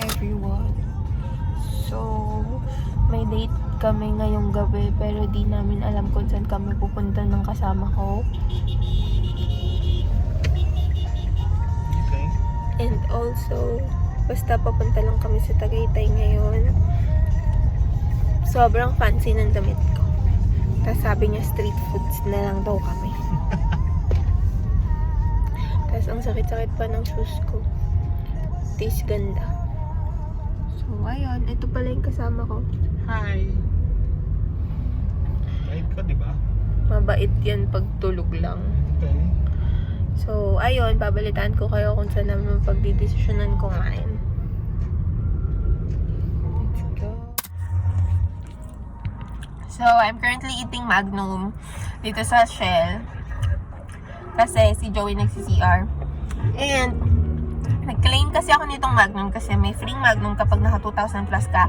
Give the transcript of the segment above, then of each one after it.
everyone. So, may date kami ngayong gabi pero di namin alam kung saan kami pupunta ng kasama ko. Okay. And also, basta papunta lang kami sa Tagaytay ngayon. Sobrang fancy ng damit ko. Tapos sabi niya street foods na lang daw kami. Tapos ang sakit-sakit pa ng shoes ko. Taste ganda. So, ayun. Ito pala yung kasama ko. Hi. Right ka, di ba? Mabait yan pag tulog lang. Okay. So, ayun. Babalitaan ko kayo kung saan naman pagdidesisyonan ko ngayon. Let's go. So, I'm currently eating Magnum dito sa Shell. Kasi si Joey nagsi-CR. And, nag-claim kasi ako nitong Magnum kasi may free Magnum kapag naka 2,000 plus ka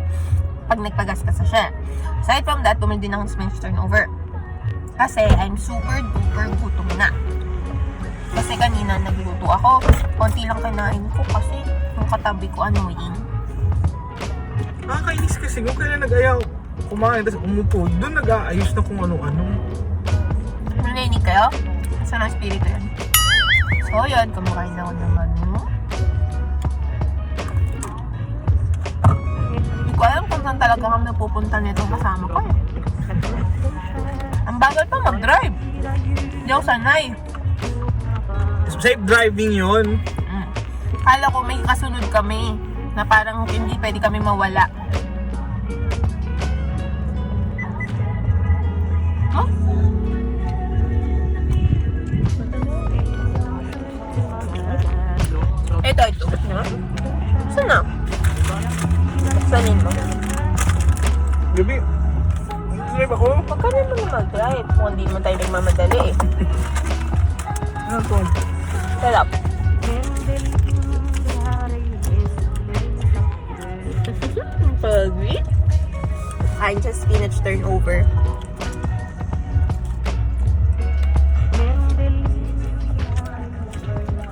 pag nagpagas ka sa Shell. Aside from that, bumili din ako ng Smith turnover. Kasi I'm super duper gutom na. Kasi kanina nagluto ako. Konti lang kinain ko kasi yung katabi ko annoying. Nakakainis kasi kung kailan nag-ayaw kumain tapos umupo. Doon nag-aayos na kung ano-ano. Narinig kayo? Saan ang espiritu yan? So yun, kumakain ako ng Magnum. Hindi ko alam kung saan talaga kami napupunta nitong kasama ko eh. Ang bagal pa mag-drive. Hindi ako sanay. Safe driving yon. Kala ko may kasunod kami na parang hindi pwede kami mawala. Huh? Ito. Saan na? Sanin mo? Gabi. Drive ako. Huwag ka naman mag-drive kung hindi naman tayo nagmamadali eh. Ano to? Sarap. Pagwi. I'm just spinach turnover.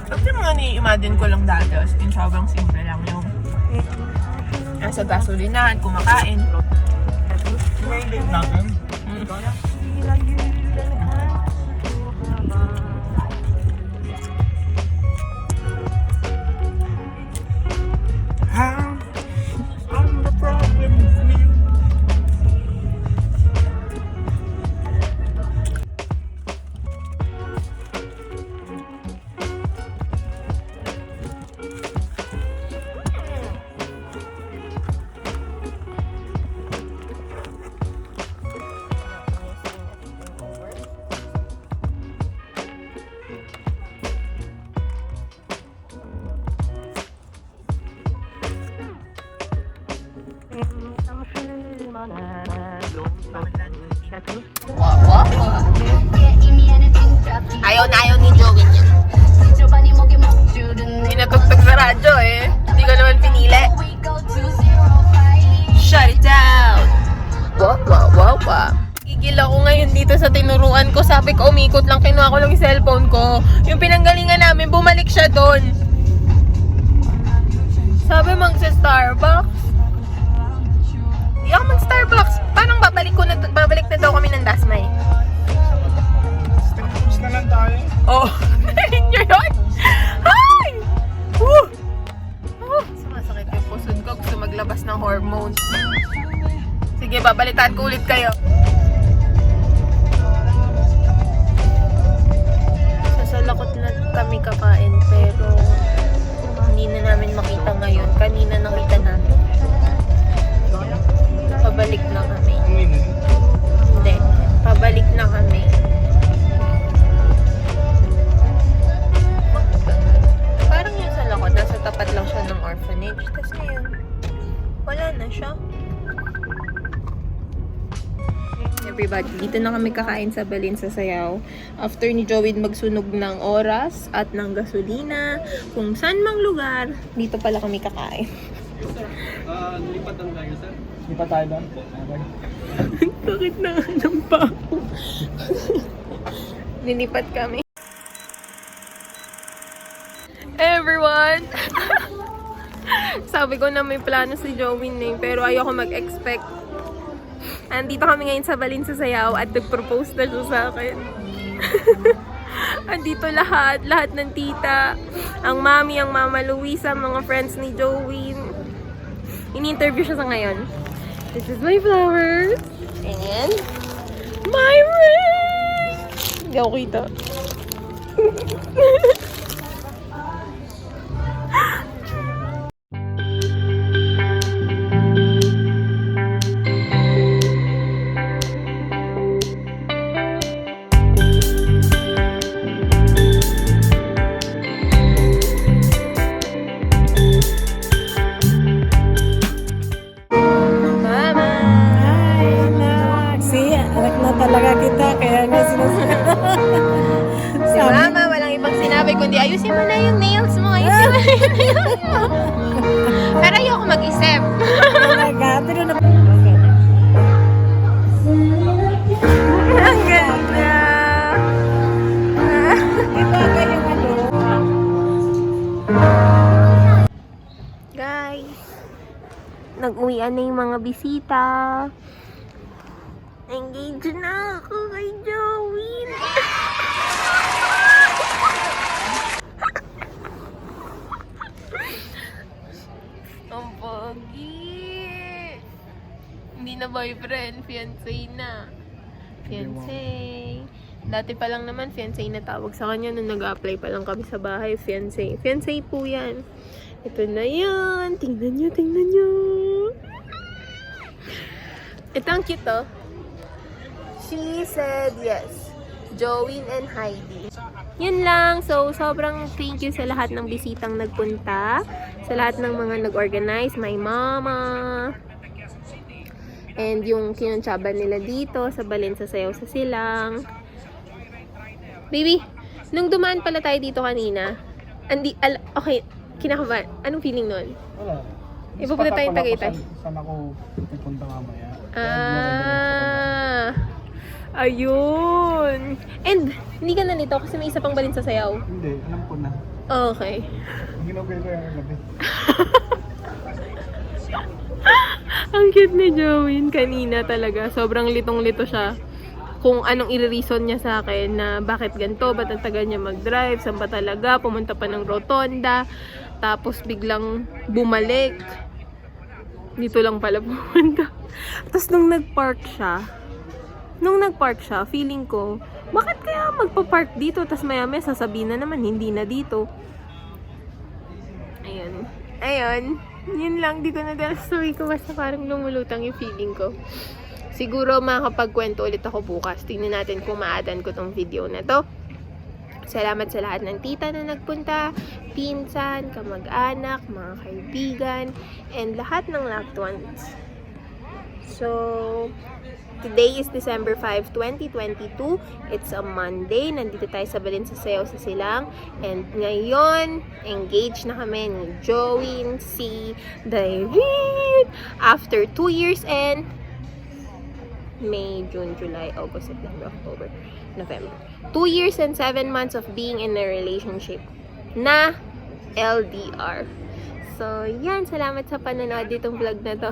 Kasi mga ni-imagine ko lang dati, as in sobrang simple lang yung nasa gasolinahan, kumakain. May date natin. I'm the problem with me. Ayaw ni Joey niya. Sinatugtog sa radyo eh. Hindi ko naman pinili. Shut it down! Wow. Gigil ako ngayon dito sa tinuruan ko. Sabi ko, umikot lang. Kinuha ko lang yung cellphone ko. Yung pinanggalingan namin, bumalik siya doon. Sabi magsa-Starbucks. Di ako mag-Starbucks. Parang babalik na daw kami ng Dasmay. Street foods na lang tayo. Oh, narinig nyo yun? Hi! Woo! Sumasakit yung pusod ko. Gusto maglabas ng hormones. Sige, babalitaan ko ulit kayo. Sasalakot na kami kakain pero hindi na namin makita ngayon. Kanina nakita namin. Pabalik na kami. Hindi. Pabalik na kami. Parang yung sa lakot, nasa tapat lang siya ng orphanage. Tapos ngayon, wala na siya. Everybody, dito na kami kakain sa Balin sa Sayaw. After ni Joey magsunog ng oras at ng gasolina, kung saan mang lugar, dito pala kami kakain. Sir, lipat lang tayo, sir. Lipat tayo doon. Okay. Bakit nahanap pa ako? Nilipat kami. Everyone! Sabi ko na may plano si Jowin eh, pero ayoko mag-expect. Andito kami ngayon sa Balinsa Sayaw at nag-propose na siya sa akin. Andito lahat ng tita, ang mami, ang mama Luisa, mga friends ni Jowin. Ini-interview siya sa ngayon. This is my flowers. And my ring! Hindi ako kita. Anak na talaga kita, kaya nga sinasabi. Si Mama, walang ibang sinabi kundi ayusin mo na yung nails mo, ayusin mo na yung nails mo. Pero ayoko mag-isip. Talaga, pero na... Ang ganda. Ibaga yung ano. Guys, nag-uwian na yung mga bisita. Engage na ako kay Jowin. Ang pogi. Hindi na boyfriend, fiancé na. Fiancé. Dati pa lang naman, fiancé na tawag sa kanya nung nag-apply pa lang kami sa bahay. Fiancé. Fiancé po yan. Ito na yan. Tingnan nyo. Ito ang cute, oh. She said yes. Jowin and Heidi. Yun lang. So, sobrang thank you sa lahat ng bisitang nagpunta. Sa lahat ng mga nag-organize. My mama. And yung kinuntsaba nila dito sa Balinsa Sayaw sa Silang. Baby, nung dumaan pala tayo dito kanina, okay, kinakabahan. Anong feeling nun? Wala. Ipupunta tayong Tagaytay. Saan ako pupunta mamaya? Ayun. And, hindi ka nalito kasi may isa pang Balinsa Sayaw. Hindi, alam ko na. Okay. Ginugay ko yung gabi. Ang cute ni Jowin kanina talaga. Sobrang litong-lito siya. Kung anong i-reason niya sa akin na bakit ganito, ba't ang tagal niya mag-drive, saan ba talaga, pumunta pa ng rotonda, tapos biglang bumalik. Dito lang pala pumunta. Tapos nung nag-park siya, feeling ko, bakit kaya magpa-park dito? Tapos maya-maya sasabihin na naman, hindi na dito. Ayun. Yun lang, di ko na dahil story ko. Basta parang lumulutang yung feeling ko. Siguro makakapagkwento ulit ako bukas. Tingnan natin kung ma-addan ko tong video na to. Salamat sa lahat ng tita na nagpunta, pinsan, kamag-anak, mga kaibigan, and lahat ng loved ones. So, today is December 5, 2022. It's a Monday. Nandito tayo sa Balinsa Sayaw sa Silang. And ngayon, engaged na kami ni Jowin, si David. After 2 years and May, June, July, August, September, October, November. 2 years and 7 months of being in a relationship na LDR. So, yan. Salamat sa panonood ditong vlog na to.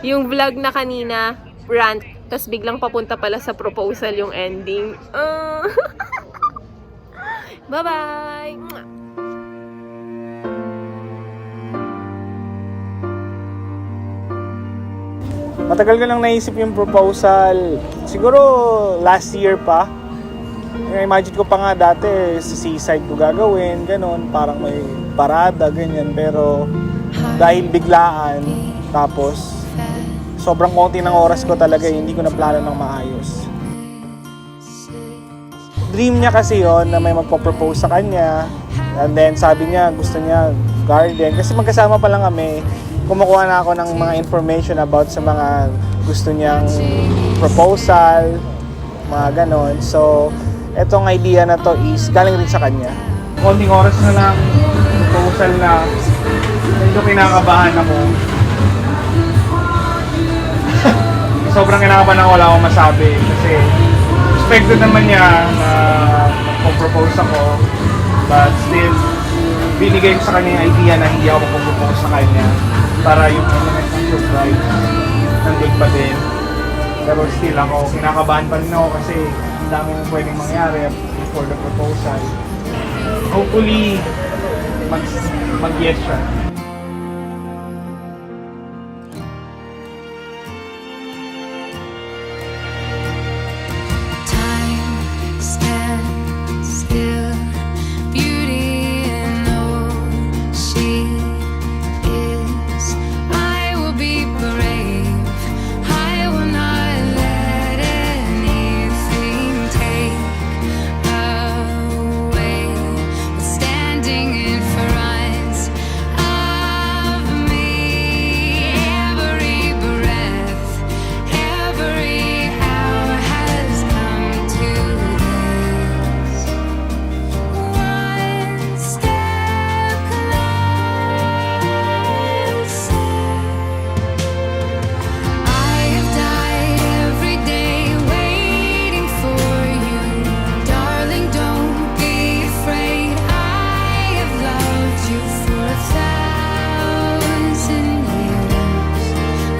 Yung vlog na kanina, rant, tapos biglang papunta pala sa proposal yung ending. Bye-bye! Matagal ko nang naisip yung proposal. Siguro last year pa. Imagine ko pa nga dati sa seaside ko gagawin, ganun, parang may parada, ganyan. Pero dahil biglaan, tapos sobrang konti ng oras ko talaga, hindi ko na plano ng maayos. Dream niya kasi yon na may magpo-propose sa kanya. And then sabi niya gusto niya garden. Kasi magkasama pa lang kami. Kumukuha na ako ng mga information about sa mga gusto niyang proposal, mga ganon. So, etong idea na to is galing rin sa kanya. Konting oras na lang, proposal na, medyo kinakabahan ako. Sobrang kinakabahan ako, wala akong masabi. Kasi, expected naman niya na magpo-propose ako. But still, binigay ko sa kanya yung idea na hindi ako magpo-propose sa kanya para yung element ng surprise nandun pa din. Pero still ako, kinakabahan pa rin ako kasi ang dami nang pwedeng mangyari before the proposal. Hopefully, mag-yes siya. Time stands still, beauty in all she is. I will be brave, I will not let anything take away what's standing in front of me. Every breath, every hour has come to this. One step closer. I have died every day waiting for you, darling. Don't be afraid. I have loved you for 1,000 years.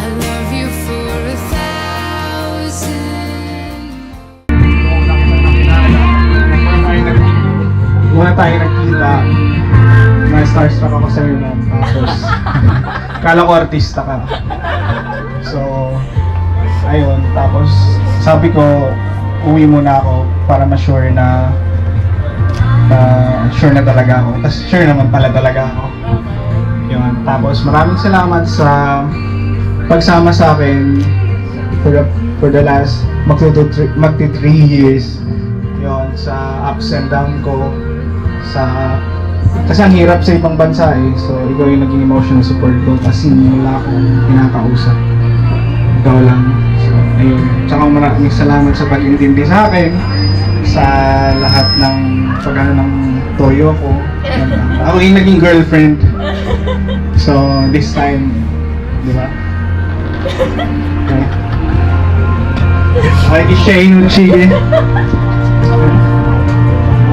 I love you for 1,000. Una tayo nagkita, na-starstruck ako sa'yo nun. Tapos, kala ko artista ka. So, ayun. Tapos, sabi ko, uwi muna ako para ma-sure na sure na talaga ako. Tapos, sure naman pala talaga ako. Yun. Tapos, maraming salamat sa pagsama sa akin for the last magti 3 years. Yun, sa ups and down ko. Kasi ang hirap sa ibang bansa eh. So, ikaw yung naging emotional support ko kasi wala akong pinakausap. Ikaw lang. So, ayun. Tsaka maraming salamat sa pag-intindi sa akin sa lahat ng pag-ano ng toyo ko. Ako yung naging girlfriend. So, this time, di ba? Okay. Ay, Shane, sige.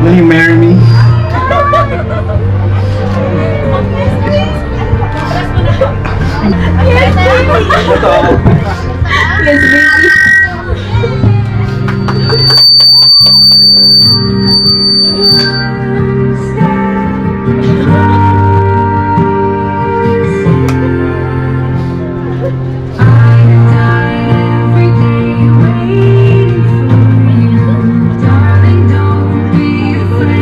Will you marry me? Yes, baby. Every day waiting for you, darling. Don't be afraid. I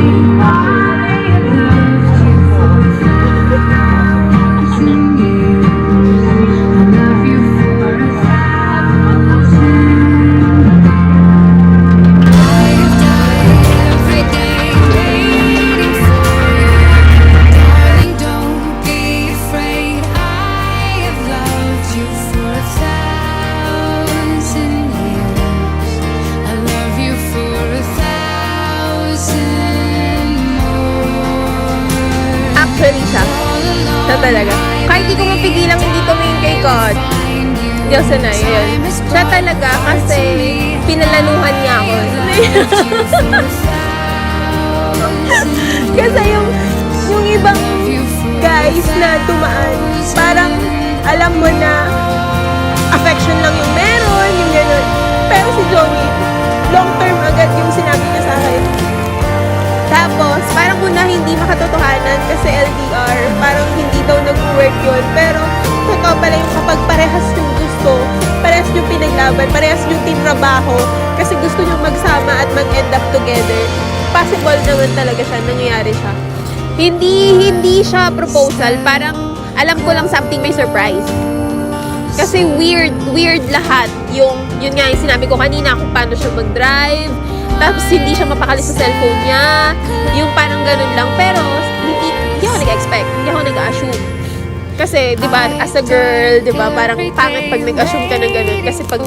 have loved you for 1,000 years. I love you for 1,000. I have died every day waiting for you, darling. Don't be afraid. I have loved you for 1,000 years. I love you for 1,000 more. Actually, siya talaga. Kahit di ko mapigilang hindi tumingin kay God. Hindi ako sanay. Yun. Siya talaga kasi pinalanuhan niya ako. Kasi yung ibang guys na tumaan, parang alam mo na affection lang yung meron, yung gano'n. Pero si Joey, long term agad yung sinabi niya sa akin. Tapos, parang una hindi makatotohanan kasi LDR, parang hindi daw nag-work yun. Pero, totoo pala yung kapag parehas yung gusto, parehas yung pinaglaban, parehas yung tinrabaho, kasi gusto nyo magsama at mag-end up together. Possible naman talaga siya, nangyayari siya. Hindi siya proposal, parang alam ko lang something may surprise. Kasi weird lahat. Yun nga yung sinabi ko kanina kung paano siya mag-drive. Tapos hindi siya mapakali sa cellphone niya. Yung parang ganun lang. Pero hindi ako nag-expect. Hindi ako nag-assume. Kasi, di ba, as a girl, di ba, parang pangit pag nag-assume ka ng ganun. Kasi pag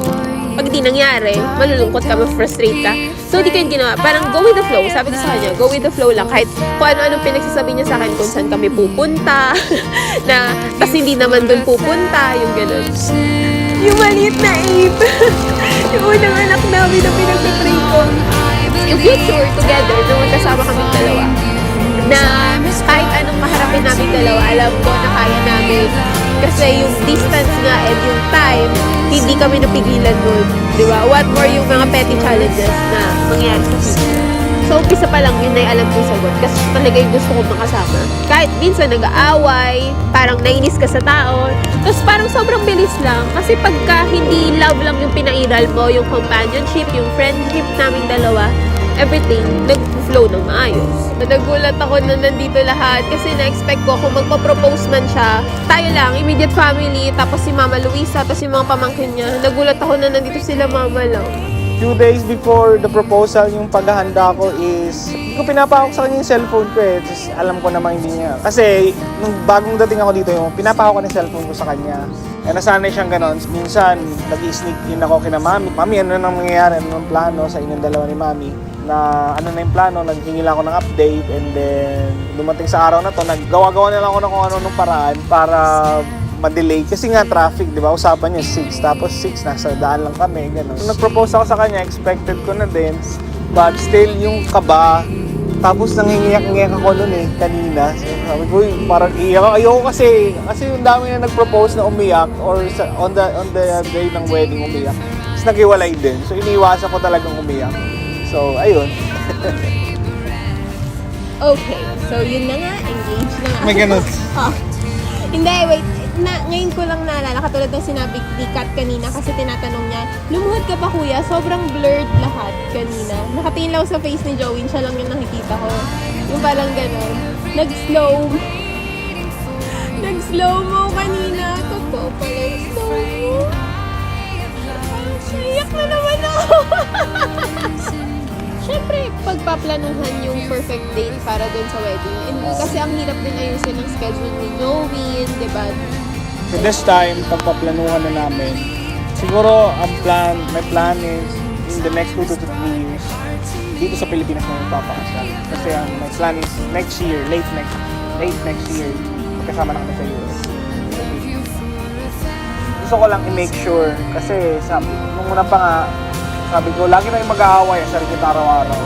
di nangyari, malulungkot ka, ma-frustrate ka. So, di ko yung ginawa. Parang go with the flow. Sabi ko sa kanya, go with the flow lang. Kahit kung ano-anong pinagsasabi niya sa akin kung saan kami pupunta. Tas hindi naman dun pupunta. Yung ganun. Yung maliit na ape. Yung unang anak namin na pinag-pray ko. Yung future together, na magkasama kaming dalawa. Na kahit anong mahal kaya namin dalawa, alam ko na kaya namin. Kasi yung distance nga and yung time, hindi kami napigilan nun. Di ba? What more yung mga petty challenges na mangyayari sa future. So, umpisa pa lang yun na alam ko yung sagot. Kasi talaga yung gusto kong makasama. Kahit minsan nag-aaway, parang nainis ka sa tao. Tapos parang sobrang bilis lang. Kasi pagka hindi love lang yung pinairal mo, yung companionship, yung friendship namin dalawa, everything nag-flow ng maayos. Nagulat ako na nandito lahat kasi na-expect ko kung magpa-propose man siya, tayo lang, immediate family, tapos si Mama Luisa, tapos yung mga pamangkin niya. Nagulat ako na nandito sila mama lang. Few days before the proposal, yung paghahanda ko is, hindi ko pinapahawak sa kanya yung cellphone ko eh. Tapos alam ko namang hindi niya. Kasi, nung bagong dating ako dito, yung pinapahawak ko na yung cellphone ko sa kanya. Eh, nasanay siyang ganon. Minsan, nag-sneak in ako kina Mami. Mami, ano nang mangyayari? Ano ng plano sa inyong dalawa ni Mami? Na ano na yung plano, naghingi lang ako ng update. And then, dumating sa araw na to, naggawa-gawa na lang ako ng kung ano nung paraan para ma-delay. Kasi nga traffic, di ba? Usapan niya 6, tapos 6, nasa daan lang kami, gano'n. Nung nag-propose ako sa kanya, expected ko na din. But still, yung kaba, tapos nangingiyak-ngiyak ako nun eh, kanina. So, sabi ko, parang iyak ako. Ayoko kasi yung dami na nag-propose na umiyak or on the day ng wedding umiyak. Tapos naghiwalay din. So, iniiwasan ko talagang umiyak. So, ayun. Okay, so yun na nga, engaged na nga. May ganun. Oh. Hindi, wait. Ngayon ko lang naalala, katulad ng sinabi ni Kat kanina kasi tinatanong niya, lumuhod ka ba kuya? Sobrang blurred lahat kanina. Nakatingin lang ako sa face ni Joey, siya lang yung nakikita ko. Yung parang gano'n. Nag-slow mo kanina. Totoo pala yung slow mo. Iyak na naman ako. Siyempre, pagpaplanuhan yung perfect date para dun sa wedding. And kasi ang hirap din ayusin ng schedule ni Joey, di ba? So this time, pagpaplanuhan na namin, siguro my plan is in the next 2 to 3 years, dito sa Pilipinas na magpapakasal. Kasi my plan is next year, late next year, magkasama na kami sa US. Gusto ko lang i-make sure, kasi nung una pa nga, sabi ko, lagi na yung mag-aaway, sarili kita araw-araw.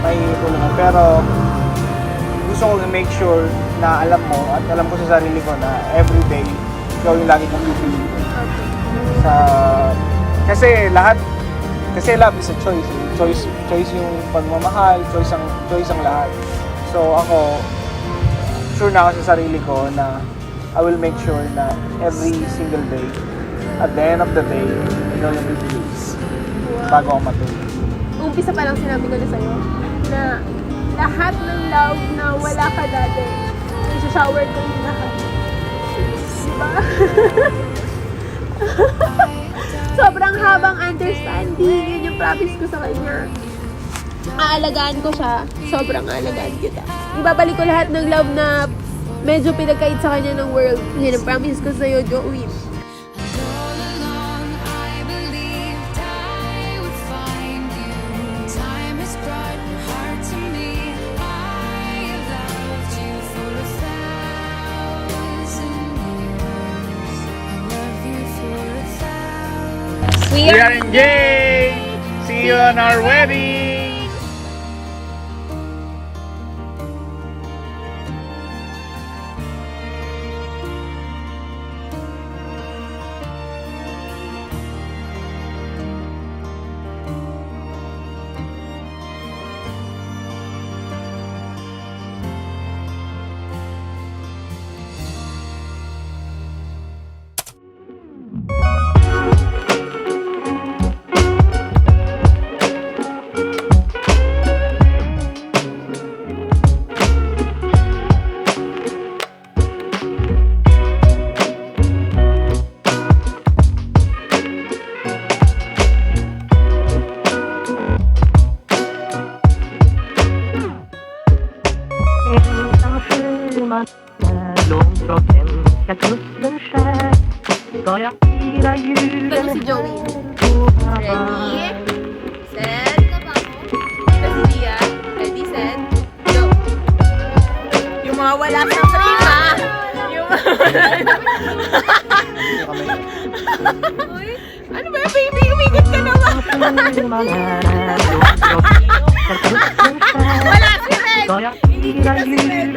May tulungan. Pero, gusto ko i-make sure na alam mo, at alam ko sa sarili ko na everyday, ikaw yung lagi kong pipiliin. Kasi love is a choice. Choice yung pagmamahal, choice ang lahat. So ako, sure na ako sa sarili ko na I will make sure na every single day, at the end of the day, ikaw yung pipiliin. Bago ako matulog. Umpisa pa lang sinabi ko na sa'yo na lahat ng love na wala ka dati, isa-shower ko yung lahat. Diba? Sobrang habang understanding. Yun yung promise ko sa kanya. Aalagaan ko siya. Sobrang aalagaan kita. Ibabalik ko lahat ng love na medyo pinagkait sa kanya ng world. Yun ang promise ko sa'yo, Joey. All along I believed I would find you. Time has brought your heart to me. I have loved you for 1,000 years. I love you for 1,000. We are engaged! See you on our wedding! Pero si Joey. Ready? Set. Kasi Gia. Ready, set. Go. Yung mga wala sa frame, ha? Yung mga Uy, ano ba, baby? Umikot ka naman. Wala si Red. Hindi kita si Red.